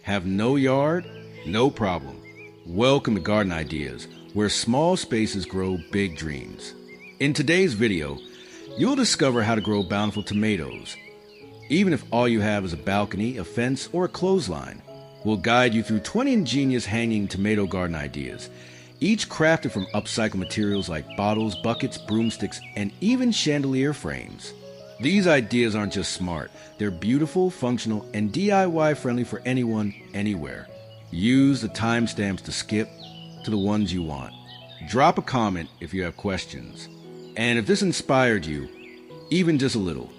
Have no yard? No problem. Welcome to Garden Ideas, where small spaces grow big dreams. In today's video, you'll discover how to grow bountiful tomatoes. Even if all you have is a balcony, a fence, or a clothesline, we'll guide you through 20 ingenious hanging tomato garden ideas, each crafted from upcycled materials like bottles, buckets, broomsticks, and even chandelier frames. These ideas aren't just smart, they're beautiful, functional, and DIY friendly for anyone, anywhere. Use the timestamps to skip to the ones you want. Drop a comment if you have questions. And if this inspired you, even just a little,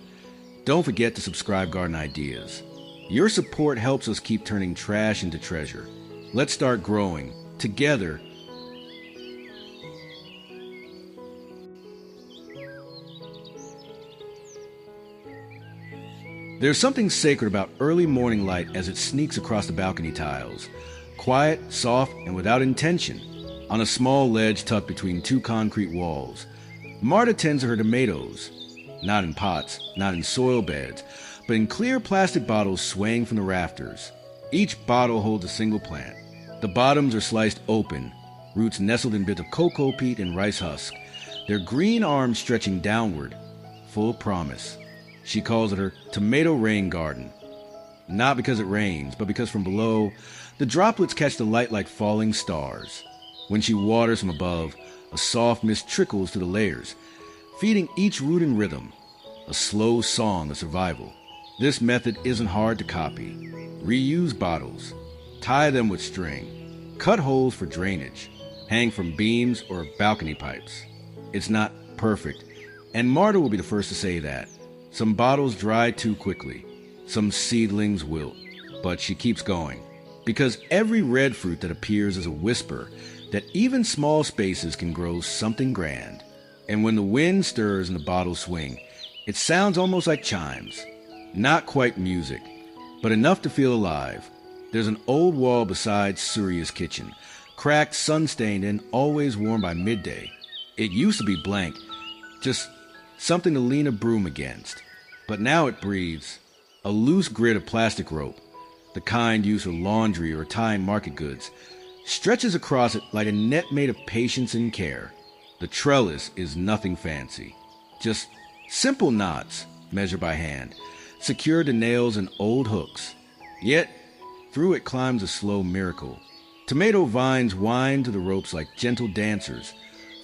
don't forget to subscribe Garden Ideas. Your support helps us keep turning trash into treasure. Let's start growing, together. There's something sacred about early morning light as it sneaks across the balcony tiles. Quiet, soft, and without intention. On a small ledge tucked between two concrete walls, Marta tends to her tomatoes. Not in pots, not in soil beds, but in clear plastic bottles swaying from the rafters. Each bottle holds a single plant. The bottoms are sliced open, roots nestled in bits of cocoa peat and rice husk, their green arms stretching downward, full of promise. She calls it her tomato rain garden. Not because it rains, but because from below, the droplets catch the light like falling stars. When she waters from above, a soft mist trickles to the layers, feeding each root in rhythm, a slow song of survival. This method isn't hard to copy. Reuse bottles, tie them with string, cut holes for drainage, hang from beams or balcony pipes. It's not perfect, and Marta will be the first to say that. Some bottles dry too quickly, some seedlings wilt, but she keeps going. Because every red fruit that appears is a whisper that even small spaces can grow something grand. And when the wind stirs and the bottles swing, it sounds almost like chimes. Not quite music, but enough to feel alive. There's an old wall beside Surya's kitchen, cracked, sun-stained, and always warm by midday. It used to be blank, just something to lean a broom against. But now it breathes. A loose grid of plastic rope, the kind used for laundry or tying market goods, stretches across it like a net made of patience and care. The trellis is nothing fancy. Just simple knots, measured by hand, secured to nails and old hooks. Yet, through it climbs a slow miracle. Tomato vines wind to the ropes like gentle dancers,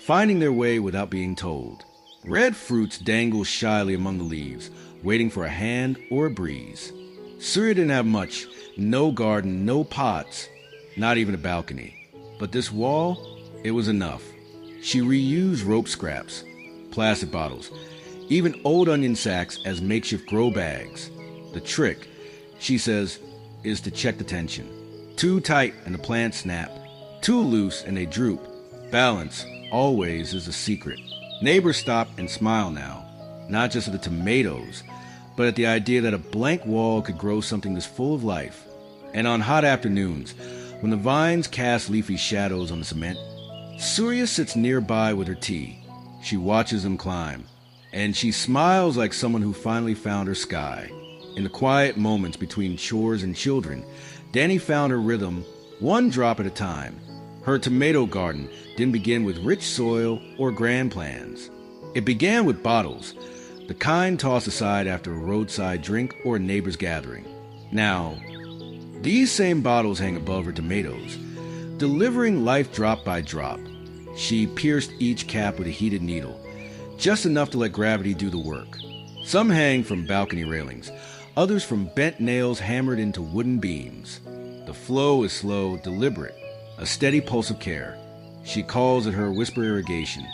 finding their way without being told. Red fruits dangle shyly among the leaves, waiting for a hand or a breeze. Surya didn't have much, no garden, no pots, not even a balcony. But this wall, it was enough. She reused rope scraps, plastic bottles, even old onion sacks as makeshift grow bags. The trick, she says, is to check the tension. Too tight and the plants snap. Too loose and they droop. Balance, always, is the secret. Neighbors stop and smile now, not just at the tomatoes, but at the idea that a blank wall could grow something this full of life. And on hot afternoons, when the vines cast leafy shadows on the cement, Surya sits nearby with her tea. She watches them climb, and she smiles like someone who finally found her sky. In the quiet moments between chores and children, Danny found her rhythm, one drop at a time. Her tomato garden didn't begin with rich soil or grand plans. It began with bottles, the kind tossed aside after a roadside drink or a neighbor's gathering. Now, these same bottles hang above her tomatoes, delivering life drop by drop. She pierced each cap with a heated needle, just enough to let gravity do the work. Some hang from balcony railings, others from bent nails hammered into wooden beams. The flow is slow, deliberate, a steady pulse of care. She calls it her whisper irrigation.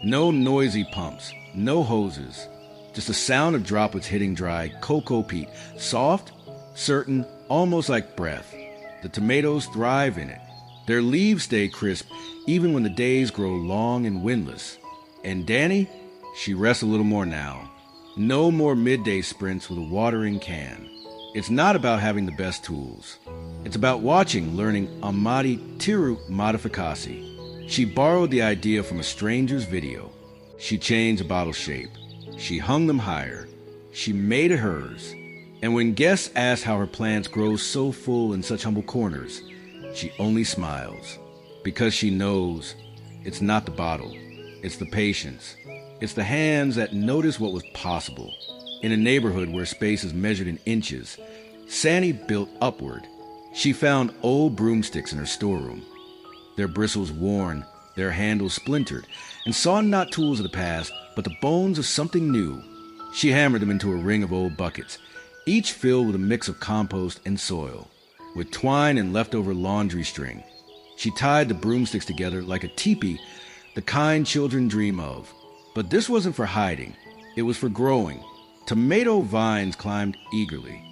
No noisy pumps, no hoses, just the sound of droplets hitting dry cocoa peat, soft, certain, almost like breath. The tomatoes thrive in it. Their leaves stay crisp even when the days grow long and windless. And Danny, she rests a little more now. No more midday sprints with a watering can. It's not about having the best tools. It's about watching, learning Amati Tiru Modificasi. She borrowed the idea from a stranger's video. She changed the bottle shape. She hung them higher. She made it hers. And when guests ask how her plants grow so full in such humble corners, she only smiles, because she knows it's not the bottle, it's the patience. It's the hands that notice what was possible. In a neighborhood where space is measured in inches, Sandy built upward. She found old broomsticks in her storeroom, their bristles worn, their handles splintered, and saw not tools of the past, but the bones of something new. She hammered them into a ring of old buckets, each filled with a mix of compost and soil. With twine and leftover laundry string, she tied the broomsticks together like a teepee, the kind children dream of. But this wasn't for hiding, it was for growing. Tomato vines climbed eagerly.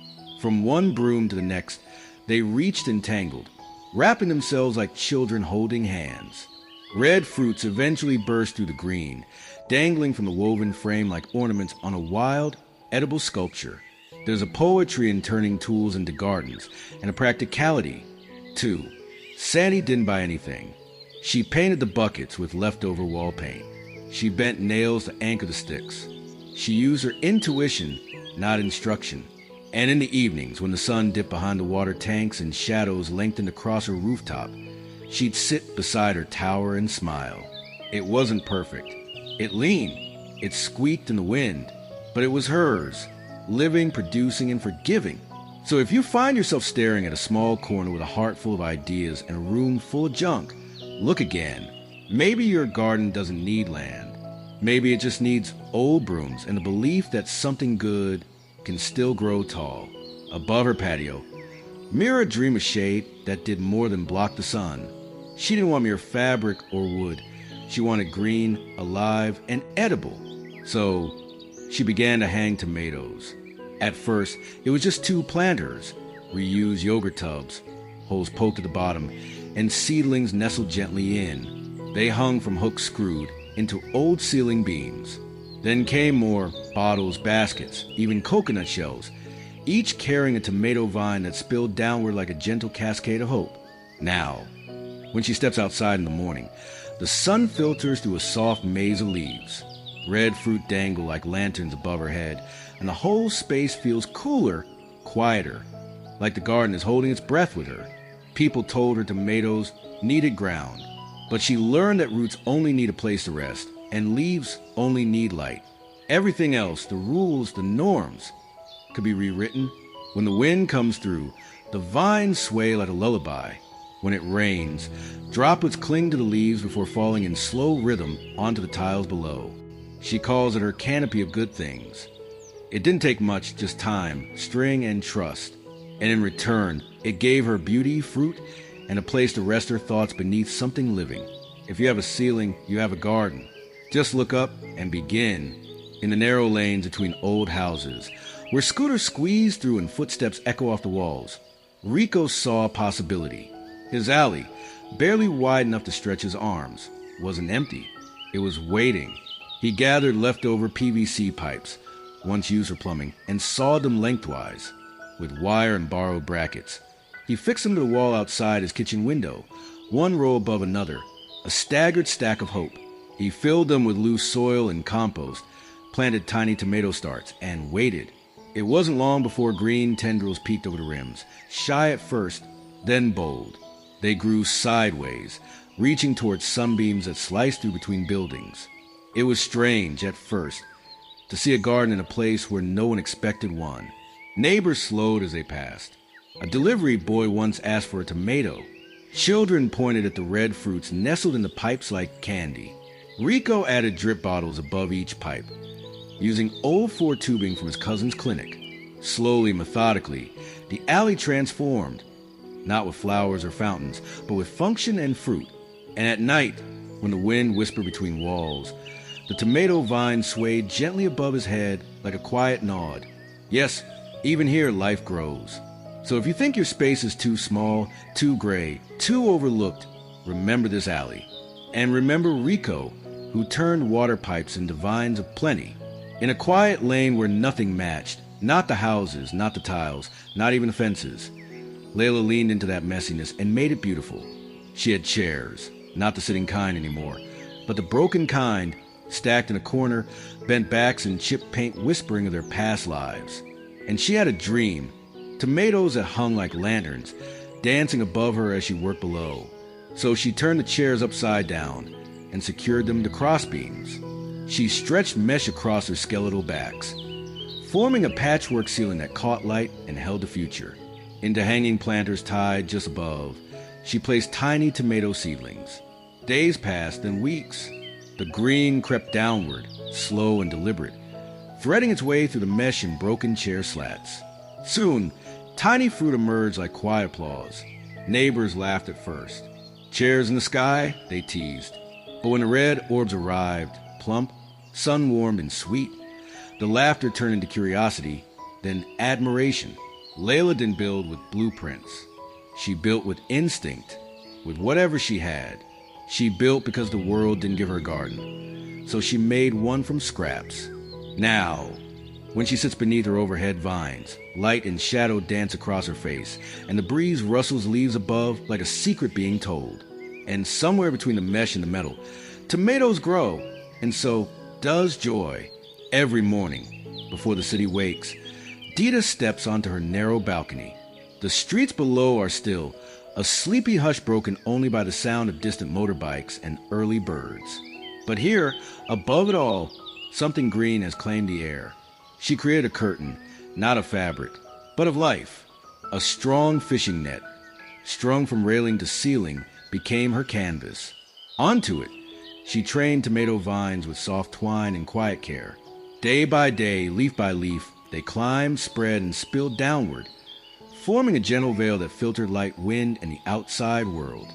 From one broom to the next, they reached and tangled, wrapping themselves like children holding hands. Red fruits eventually burst through the green, dangling from the woven frame like ornaments on a wild, edible sculpture. There's a poetry in turning tools into gardens, and a practicality, too. Sandy didn't buy anything. She painted the buckets with leftover wall paint. She bent nails to anchor the sticks. She used her intuition, not instruction. And in the evenings, when the sun dipped behind the water tanks and shadows lengthened across her rooftop, she'd sit beside her tower and smile. It wasn't perfect. It leaned. It squeaked in the wind. But it was hers, living, producing, and forgiving. So if you find yourself staring at a small corner with a heart full of ideas and a room full of junk, look again. Maybe your garden doesn't need land. Maybe it just needs old brooms and the belief that something good can still grow tall. Above her patio, Mira dreamed a shade that did more than block the sun. She didn't want mere fabric or wood. She wanted green, alive, and edible. So she began to hang tomatoes. At first, it was just 2 planters, reused yogurt tubs, holes poked at the bottom, and seedlings nestled gently in. They hung from hooks screwed into old ceiling beams. Then came more bottles, baskets, even coconut shells, each carrying a tomato vine that spilled downward like a gentle cascade of hope. Now, when she steps outside in the morning, the sun filters through a soft maze of leaves. Red fruit dangle like lanterns above her head, and the whole space feels cooler, quieter, like the garden is holding its breath with her. People told her tomatoes needed ground, but she learned that roots only need a place to rest, and leaves only need light. Everything else, the rules, the norms, could be rewritten. When the wind comes through, the vines sway like a lullaby. When it rains, droplets cling to the leaves before falling in slow rhythm onto the tiles below. She calls it her canopy of good things. It didn't take much, just time, string, and trust. And in return, it gave her beauty, fruit, and a place to rest her thoughts beneath something living. If you have a ceiling, you have a garden. Just look up and begin. In the narrow lanes between old houses, where scooters squeeze through and footsteps echo off the walls, Rico saw a possibility. His alley, barely wide enough to stretch his arms, wasn't empty. It was waiting. He gathered leftover PVC pipes, once used for plumbing, and sawed them lengthwise, with wire and borrowed brackets. He fixed them to the wall outside his kitchen window, one row above another, a staggered stack of hope. He filled them with loose soil and compost, planted tiny tomato starts, and waited. It wasn't long before green tendrils peeked over the rims, shy at first, then bold. They grew sideways, reaching towards sunbeams that sliced through between buildings. It was strange, at first, to see a garden in a place where no one expected one. Neighbors slowed as they passed. A delivery boy once asked for a tomato. Children pointed at the red fruits nestled in the pipes like candy. Rico added drip bottles above each pipe, using old 4 tubing from his cousin's clinic. Slowly, methodically, the alley transformed, not with flowers or fountains, but with function and fruit. And at night, when the wind whispered between walls, the tomato vine swayed gently above his head like a quiet nod. Yes, even here life grows. So if you think your space is too small, too gray, too overlooked, remember this alley. And remember Rico, who turned water pipes into vines of plenty. In a quiet lane where nothing matched, not the houses, not the tiles, not even the fences, Layla leaned into that messiness and made it beautiful. She had chairs, not the sitting kind anymore, but the broken kind, stacked in a corner, bent backs and chipped paint whispering of their past lives. And she had a dream, tomatoes that hung like lanterns, dancing above her as she worked below. So she turned the chairs upside down and secured them to crossbeams. She stretched mesh across their skeletal backs, forming a patchwork ceiling that caught light and held the future. Into hanging planters tied just above, she placed tiny tomato seedlings. Days passed, then weeks. The green crept downward, slow and deliberate, threading its way through the mesh and broken chair slats. Soon, tiny fruit emerged like quiet applause. Neighbors laughed at first. Chairs in the sky, they teased. But when the red orbs arrived, plump, sun-warmed and sweet, the laughter turned into curiosity, then admiration. Layla didn't build with blueprints. She built with instinct, with whatever she had. She built because the world didn't give her a garden. So she made one from scraps. Now, when she sits beneath her overhead vines, light and shadow dance across her face, and the breeze rustles leaves above like a secret being told. And somewhere between the mesh and the metal, tomatoes grow, and so does joy. Every morning, before the city wakes, Dita steps onto her narrow balcony. The streets below are still, a sleepy hush broken only by the sound of distant motorbikes and early birds. But here, above it all, something green has claimed the air. She created a curtain, not of fabric, but of life. A strong fishing net, strung from railing to ceiling, became her canvas. Onto it, she trained tomato vines with soft twine and quiet care. Day by day, leaf by leaf, they climbed, spread, and spilled downward, forming a gentle veil that filtered light, wind, and the outside world.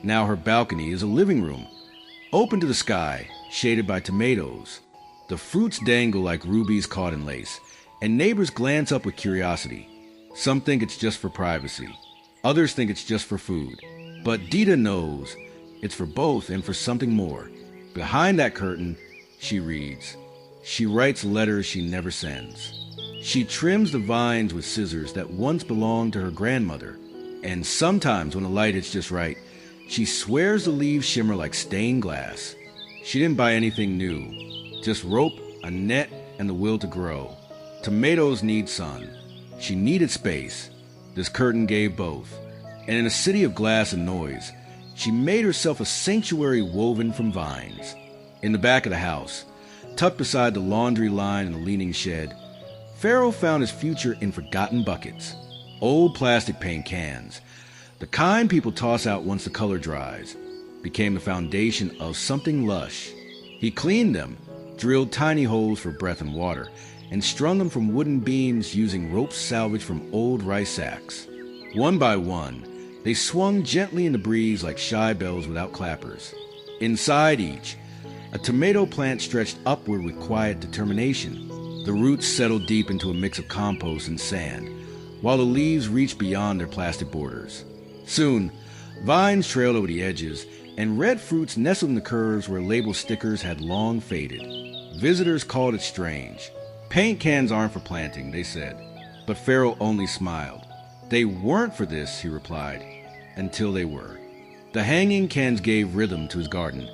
Now her balcony is a living room, open to the sky, shaded by tomatoes. The fruits dangle like rubies caught in lace, and neighbors glance up with curiosity. Some think it's just for privacy. Others think it's just for food. But Dita knows it's for both and for something more. Behind that curtain, she reads. She writes letters she never sends. She trims the vines with scissors that once belonged to her grandmother. And sometimes, when the light hits just right, she swears the leaves shimmer like stained glass. She didn't buy anything new, just rope, a net, and the will to grow. Tomatoes need sun. She needed space. This curtain gave both. And in a city of glass and noise, she made herself a sanctuary woven from vines. In the back of the house, tucked beside the laundry line and the leaning shed, Pharaoh found his future in forgotten buckets, old plastic paint cans, the kind people toss out once the color dries, became the foundation of something lush. He cleaned them, drilled tiny holes for breath and water, and strung them from wooden beams using ropes salvaged from old rice sacks. One by one, they swung gently in the breeze like shy bells without clappers. Inside each, a tomato plant stretched upward with quiet determination. The roots settled deep into a mix of compost and sand, while the leaves reached beyond their plastic borders. Soon, vines trailed over the edges, and red fruits nestled in the curves where label stickers had long faded. Visitors called it strange. Paint cans aren't for planting, they said. But Pharaoh only smiled. They weren't for this, he replied, until they were. The hanging cans gave rhythm to his garden,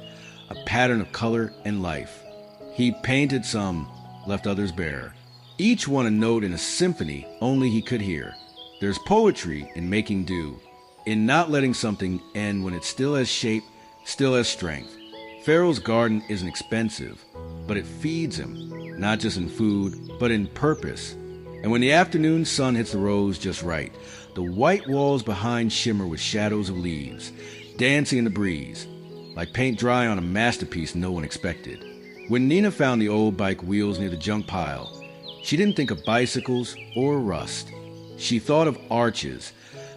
a pattern of color and life. He painted some, left others bare. Each one a note in a symphony only he could hear. There's poetry in making do, in not letting something end when it still has shape, still has strength. Pharaoh's garden isn't expensive, but it feeds him, not just in food, but in purpose. And when the afternoon sun hits the rows just right, the white walls behind shimmer with shadows of leaves, dancing in the breeze, like paint dry on a masterpiece no one expected. When Nina found the old bike wheels near the junk pile, she didn't think of bicycles or rust. She thought of arches,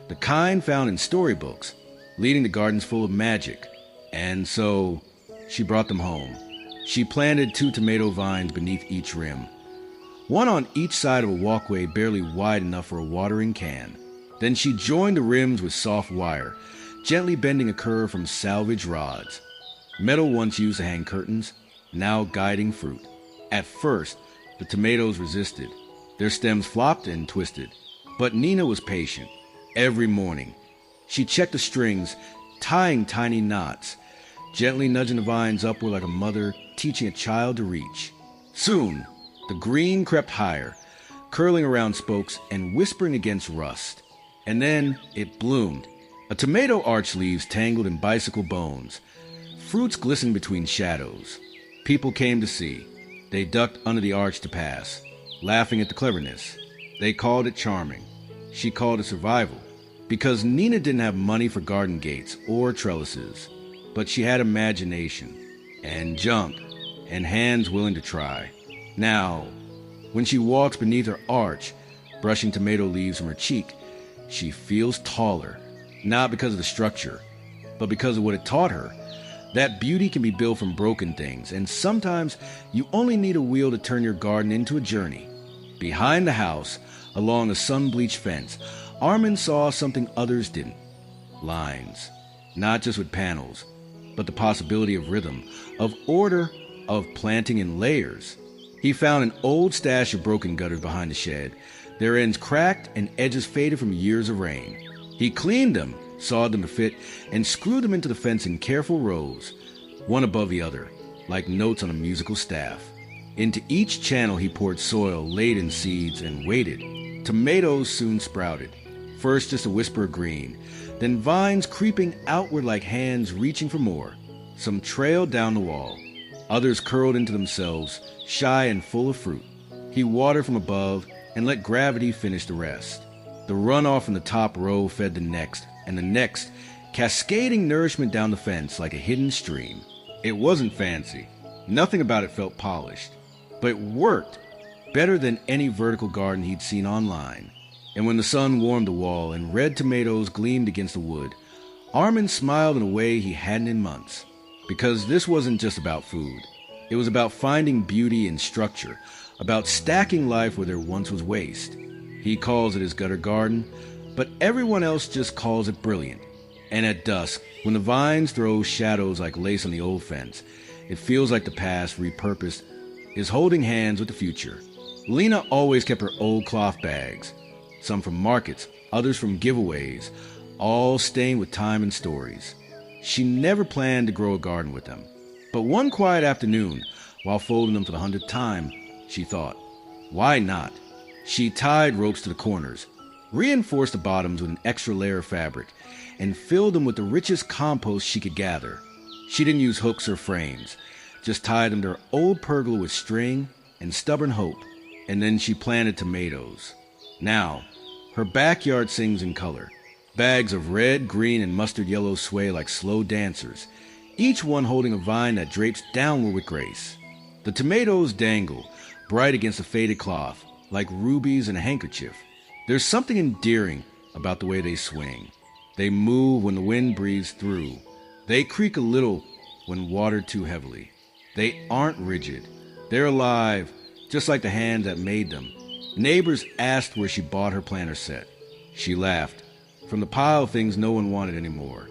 the kind found in storybooks, leading to gardens full of magic. And so she brought them home. She planted 2 tomato vines beneath each rim, one on each side of a walkway barely wide enough for a watering can. Then she joined the rims with soft wire, gently bending a curve from salvage rods. Metal once used to hang curtains, now guiding fruit. At first, the tomatoes resisted. Their stems flopped and twisted. But Nina was patient. Every morning, she checked the strings, tying tiny knots, gently nudging the vines upward like a mother teaching a child to reach. Soon, the green crept higher. curling around spokes and whispering against rust. And then it bloomed. A tomato arch leaves tangled in bicycle bones. Fruits glistened between shadows. People came to see. They ducked under the arch to pass, laughing at the cleverness. They called it charming. She called it survival. Because Nina didn't have money for garden gates or trellises, but she had imagination, and junk, and hands willing to try. Now, when she walks beneath her arch, brushing tomato leaves from her cheek, she feels taller, not because of the structure, but because of what it taught her. That beauty can be built from broken things, and sometimes you only need a wheel to turn your garden into a journey. Behind the house, along a sun-bleached fence, Armin saw something others didn't. Lines. Not just with panels, but the possibility of rhythm, of order, of planting in layers. He found an old stash of broken gutters behind the shed, their ends cracked and edges faded from years of rain. He cleaned them, sawed them to fit, and screwed them into the fence in careful rows, one above the other, like notes on a musical staff. Into each channel he poured soil, laid in seeds, and waited. Tomatoes soon sprouted. First just a whisper of green, then vines creeping outward like hands reaching for more. Some trailed down the wall. Others curled into themselves, shy and full of fruit. He watered from above and let gravity finish the rest. The runoff from the top row fed the next, and the next, cascading nourishment down the fence like a hidden stream. It wasn't fancy. Nothing about it felt polished. But it worked, better than any vertical garden he'd seen online. And when the sun warmed the wall and red tomatoes gleamed against the wood, Armin smiled in a way he hadn't in months. Because this wasn't just about food. It was about finding beauty in structure, about stacking life where there once was waste. He calls it his gutter garden, but everyone else just calls it brilliant. And at dusk, when the vines throw shadows like lace on the old fence, it feels like the past, repurposed, is holding hands with the future. Lena always kept her old cloth bags, some from markets, others from giveaways, all stained with time and stories. She never planned to grow a garden with them. But one quiet afternoon, while folding them for the 100th time, she thought, why not? She tied ropes to the corners, reinforced the bottoms with an extra layer of fabric, and filled them with the richest compost she could gather. She didn't use hooks or frames, just tied them to her old pergola with string and stubborn hope, and then she planted tomatoes. Now, her backyard sings in color. Bags of red, green, and mustard yellow sway like slow dancers, each one holding a vine that drapes downward with grace. The tomatoes dangle, bright against the faded cloth, like rubies in a handkerchief. There's something endearing about the way they swing. They move when the wind breathes through. They creak a little when watered too heavily. They aren't rigid. They're alive, just like the hand that made them. Neighbors asked where she bought her planter set. She laughed. From the pile of things no one wanted anymore.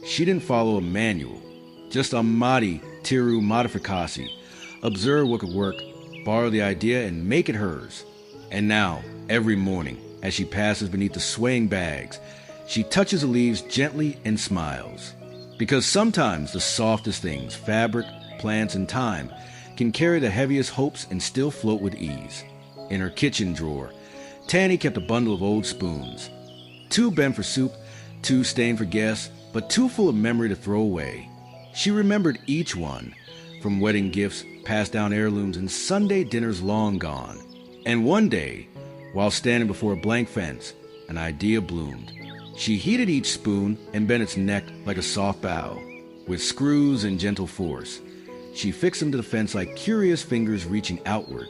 She didn't follow a manual, just a modi tiru modificasi. Observe what could work, borrow the idea, and make it hers. And now, every morning, as she passes beneath the swaying bags, she touches the leaves gently and smiles. Because sometimes the softest things, fabric, plants, and time, can carry the heaviest hopes and still float with ease. In her kitchen drawer, Tanny kept a bundle of old spoons. 2 bent for soup, 2 stained for guests, but 2 full of memory to throw away. She remembered each one, from wedding gifts, passed down heirlooms, and Sunday dinners long gone. And one day, while standing before a blank fence, an idea bloomed. She heated each spoon and bent its neck like a soft bow. With screws and gentle force, she fixed them to the fence like curious fingers reaching outward.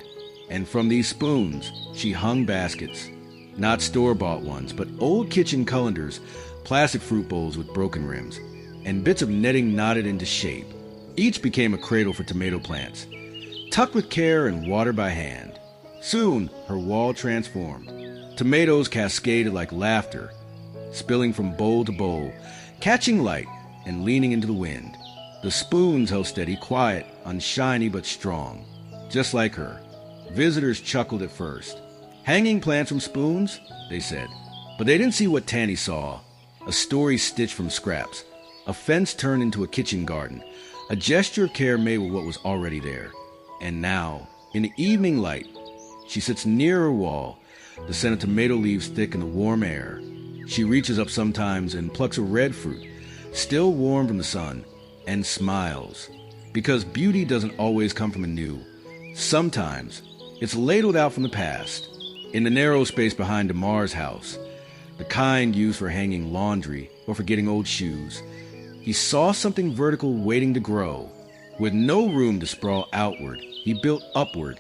And from these spoons, she hung baskets. Not store-bought ones, but old kitchen colanders, plastic fruit bowls with broken rims, and bits of netting knotted into shape. Each became a cradle for tomato plants, tucked with care and watered by hand. Soon, her wall transformed. Tomatoes cascaded like laughter, spilling from bowl to bowl, catching light and leaning into the wind. The spoons held steady, quiet, unshiny but strong, just like her. Visitors chuckled at first. Hanging plants from spoons, they said. But they didn't see what Tanny saw. A story stitched from scraps. A fence turned into a kitchen garden. A gesture of care made with what was already there. And now, in the evening light, She sits near her wall, the scent of tomato leaves thick in the warm air. She reaches up sometimes and plucks a red fruit, still warm from the sun, and smiles. Because beauty doesn't always come from anew. Sometimes it's ladled out from the past. In the narrow space behind Damar's house, the kind used for hanging laundry or for getting old shoes, he saw something vertical waiting to grow. With no room to sprawl outward, he built upward,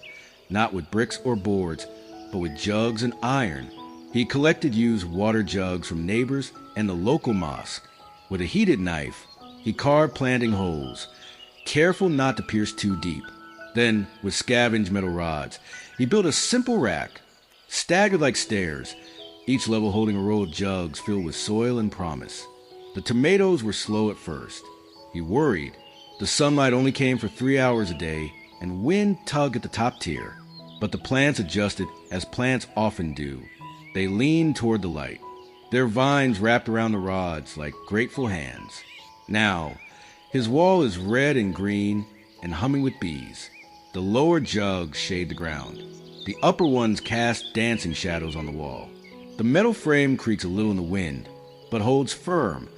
not with bricks or boards, but with jugs and iron. He collected used water jugs from neighbors and the local mosque. With a heated knife, he carved planting holes, careful not to pierce too deep. Then, with scavenged metal rods, he built a simple rack, staggered like stairs, each level holding a row of jugs filled with soil and promise. The tomatoes were slow at first. He worried. The sunlight only came for 3 hours a day, and wind tugged at the top tier. But the plants adjusted as plants often do. They leaned toward the light, their vines wrapped around the rods like grateful hands. Now, his wall is red and green and humming with bees. The lower jugs shade the ground. The upper ones cast dancing shadows on the wall. The metal frame creaks a little in the wind, but holds firm,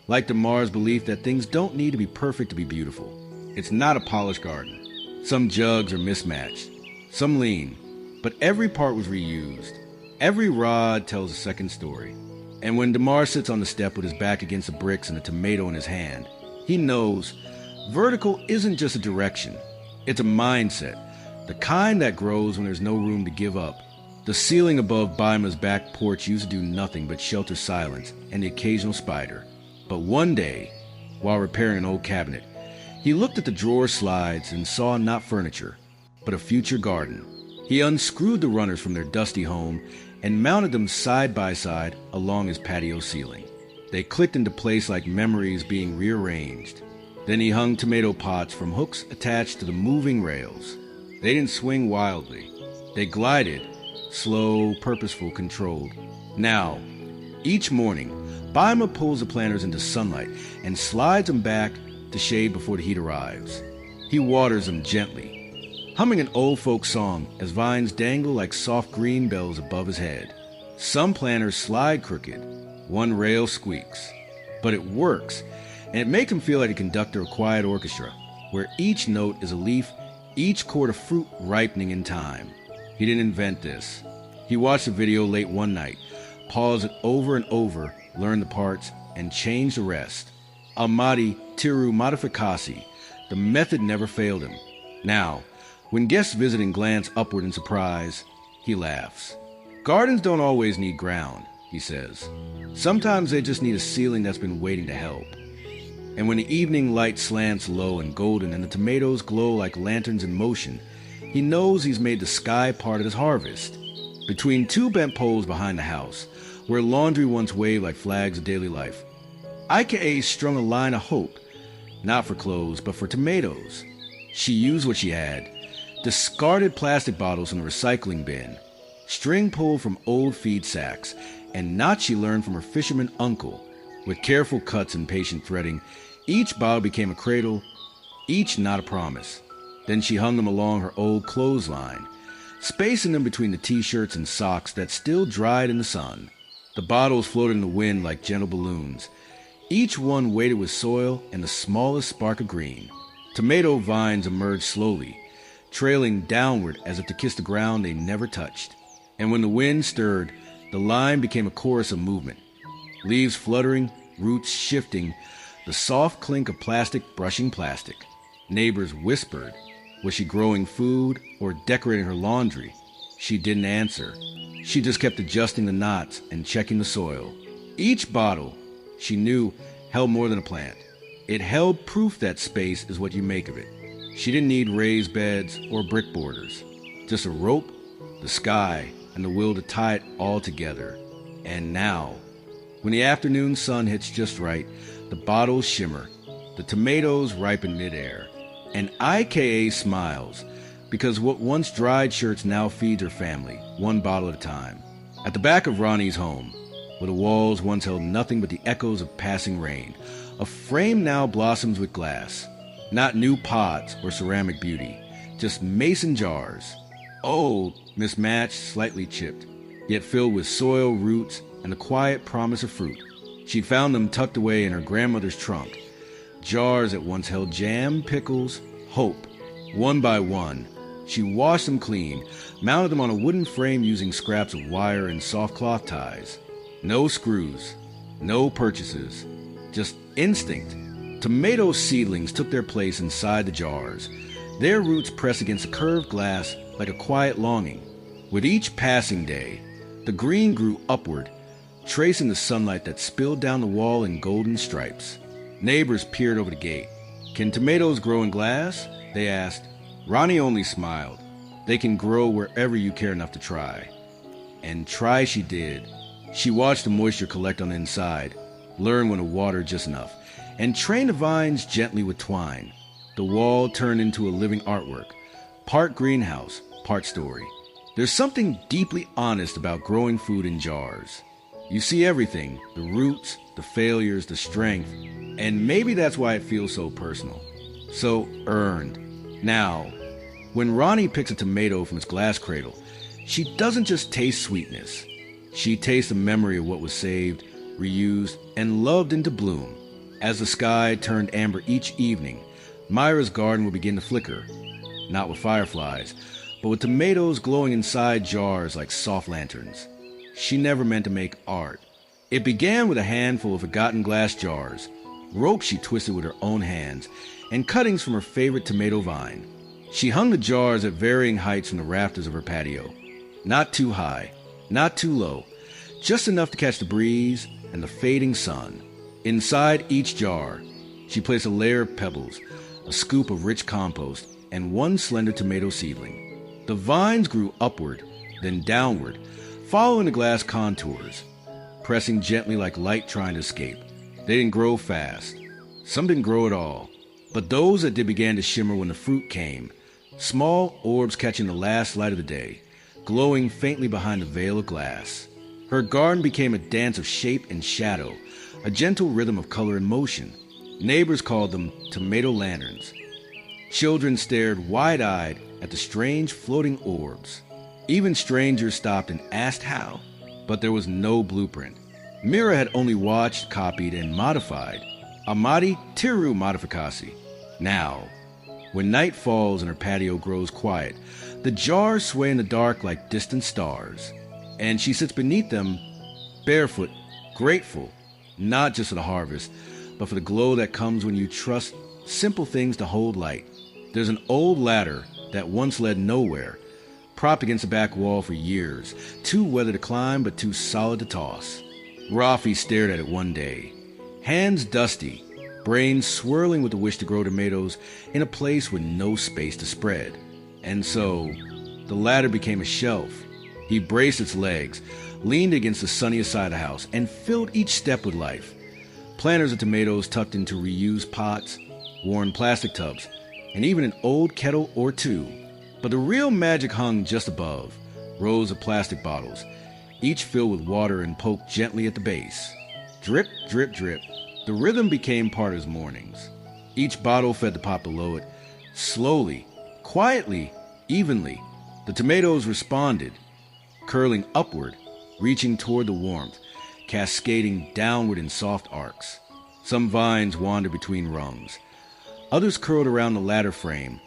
like Damar's belief that things don't need to be perfect to be beautiful. It's not a polished garden. Some jugs are mismatched, some lean, but every part was reused. Every rod tells a second story. And when Damar sits on the step with his back against the bricks and a tomato in his hand, he knows vertical isn't just a direction. It's a mindset, the kind that grows when there's no room to give up. The ceiling above Baima's back porch used to do nothing but shelter silence and the occasional spider. But one day, while repairing an old cabinet, he looked at the drawer slides and saw not furniture, but a future garden. He unscrewed the runners from their dusty home and mounted them side by side along his patio ceiling. They clicked into place like memories being rearranged. Then he hung tomato pots from hooks attached to the moving rails. They didn't swing wildly. They glided, slow, purposeful, controlled. Now, each morning, Baima pulls the planters into sunlight and slides them back to shade before the heat arrives. He waters them gently, humming an old folk song as vines dangle like soft green bells above his head. Some planters slide crooked, one rail squeaks, but it works, and it makes him feel like a conductor of a quiet orchestra, where each note is a leaf, each chord a fruit ripening in time. He didn't invent this. He watched the video late one night, paused it over and over, learned the parts, and changed the rest. Almaty tiru modificasi, the method never failed him. Now, when guests visit and glance upward in surprise, he laughs. Gardens don't always need ground, he says. Sometimes they just need a ceiling that's been waiting to help. And when the evening light slants low and golden and the tomatoes glow like lanterns in motion, he knows he's made the sky part of his harvest. Between two bent poles behind the house, where laundry once waved like flags of daily life, IKA strung a line of hope, not for clothes, but for tomatoes. She used what she had, discarded plastic bottles in the recycling bin, string pulled from old feed sacks, and knots she learned from her fisherman uncle. With careful cuts and patient threading, each bottle became a cradle, each knot a promise. Then she hung them along her old clothesline, spacing them between the t-shirts and socks that still dried in the sun. The bottles floated in the wind like gentle balloons, each one weighted with soil and the smallest spark of green. Tomato vines emerged slowly, trailing downward as if to kiss the ground they never touched. And when the wind stirred, the line became a chorus of movement. Leaves fluttering, roots shifting, the soft clink of plastic brushing plastic. Neighbors whispered. Was she growing food or decorating her laundry? She didn't answer. She just kept adjusting the knots and checking the soil. Each bottle, she knew, held more than a plant. It held proof that space is what you make of it. She didn't need raised beds or brick borders. Just a rope, the sky, and the will to tie it all together. And now, when the afternoon sun hits just right, the bottles shimmer, the tomatoes ripen midair, and IKA smiles, because what once dried shirts now feeds her family, one bottle at a time. At the back of Ronnie's home, where the walls once held nothing but the echoes of passing rain, a frame now blossoms with glass. Not new pots or ceramic beauty, just mason jars. Old, mismatched, slightly chipped, yet filled with soil, roots, and the quiet promise of fruit. She found them tucked away in her grandmother's trunk. Jars that once held jam, pickles, hope. One by one, she washed them clean, mounted them on a wooden frame using scraps of wire and soft cloth ties. No screws, no purchases, just instinct. Tomato seedlings took their place inside the jars, their roots pressed against the curved glass like a quiet longing. With each passing day, the green grew upward, tracing the sunlight that spilled down the wall in golden stripes. Neighbors peered over the gate. "Can tomatoes grow in glass?" they asked. Ronnie only smiled. "They can grow wherever you care enough to try." And try she did. She watched the moisture collect on the inside, learn when to water just enough, and train the vines gently with twine. The wall turned into a living artwork, part greenhouse, part story. There's something deeply honest about growing food in jars. You see everything, the roots, the failures, the strength, and maybe that's why it feels so personal, so earned. Now, when Ronnie picks a tomato from its glass cradle, she doesn't just taste sweetness. She tastes the memory of what was saved, reused, and loved into bloom. As the sky turned amber each evening, Myra's garden would begin to flicker, not with fireflies, but with tomatoes glowing inside jars like soft lanterns. She never meant to make art. It began with a handful of forgotten glass jars, ropes she twisted with her own hands, and cuttings from her favorite tomato vine. She hung the jars at varying heights from the rafters of her patio. Not too high, not too low, just enough to catch the breeze and the fading sun. Inside each jar, she placed a layer of pebbles, a scoop of rich compost, and one slender tomato seedling. The vines grew upward, then downward, following the glass contours, pressing gently like light trying to escape. They didn't grow fast. Some didn't grow at all. But those that did began to shimmer when the fruit came, small orbs catching the last light of the day, glowing faintly behind the veil of glass. Her garden became a dance of shape and shadow, a gentle rhythm of color and motion. Neighbors called them tomato lanterns. Children stared wide-eyed at the strange floating orbs. Even strangers stopped and asked how, but there was no blueprint. Mira had only watched, copied, and modified. Amati tiru modificasi. Now, when night falls and her patio grows quiet, the jars sway in the dark like distant stars, and she sits beneath them, barefoot, grateful, not just for the harvest, but for the glow that comes when you trust simple things to hold light. There's an old ladder that once led nowhere, propped against the back wall for years, too weathered to climb but too solid to toss. Rafi stared at it one day, hands dusty, brain swirling with the wish to grow tomatoes in a place with no space to spread. And so, the ladder became a shelf. He braced its legs, leaned against the sunniest side of the house, and filled each step with life. Planters of tomatoes tucked into reused pots, worn plastic tubs, and even an old kettle or two. But the real magic hung just above, rows of plastic bottles, each filled with water and poked gently at the base. Drip, drip, drip. The rhythm became part of his mornings. Each bottle fed the pot below it. Slowly, quietly, evenly, the tomatoes responded, curling upward, reaching toward the warmth, cascading downward in soft arcs. Some vines wandered between rungs. Others curled around the ladder frame,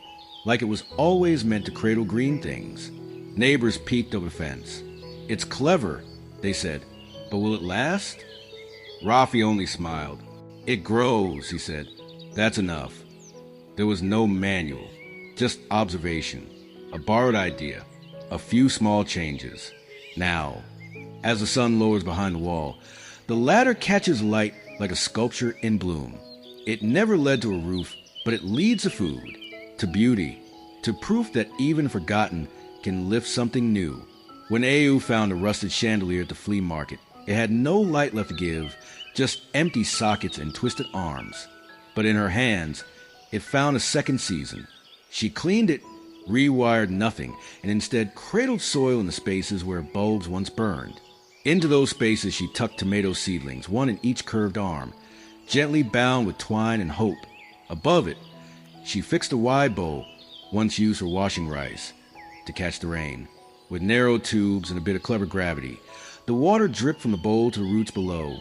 like it was always meant to cradle green things. Neighbors peeked over the fence. "It's clever," they said, "but will it last?" Rafi only smiled. "It grows," he said. "That's enough." There was no manual, just observation, a borrowed idea, a few small changes. Now, as the sun lowers behind the wall, the ladder catches light like a sculpture in bloom. It never led to a roof, but it leads to food, to beauty, to proof that even forgotten can lift something new. When Au found a rusted chandelier at the flea market, it had no light left to give, just empty sockets and twisted arms. But in her hands, it found a second season. She cleaned it, rewired nothing, and instead cradled soil in the spaces where bulbs once burned. Into those spaces she tucked tomato seedlings, one in each curved arm, gently bound with twine and hope. Above it, she fixed a wide bowl, once used for washing rice. to catch the rain. With narrow tubes and a bit of clever gravity, the water dripped from the bowl to the roots below,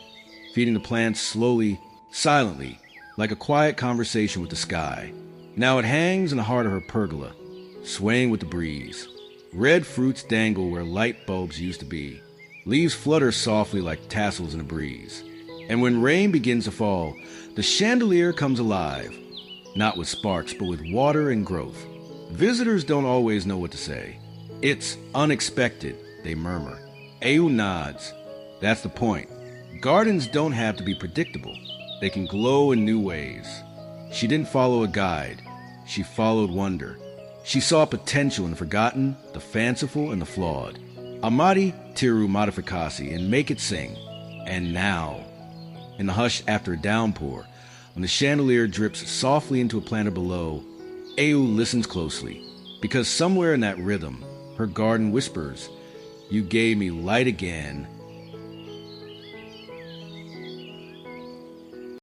feeding the plants slowly, silently, like a quiet conversation with the sky. Now it hangs in the heart of her pergola, swaying with the breeze. Red fruits dangle where light bulbs used to be. Leaves flutter softly like tassels in a breeze. And when rain begins to fall, the chandelier comes alive, not with sparks, but with water and growth. Visitors don't always know what to say. It's unexpected, they murmur. Au nods. That's the point. Gardens don't have to be predictable. They can glow in new ways. She didn't follow a guide. She followed wonder. She saw potential in the forgotten, the fanciful, and the flawed. Amati tiru modificasi and make it sing. And now, in the hush after a downpour, when the chandelier drips softly into a planter below, Au listens closely, because somewhere in that rhythm, her garden whispers, "You gave me light again,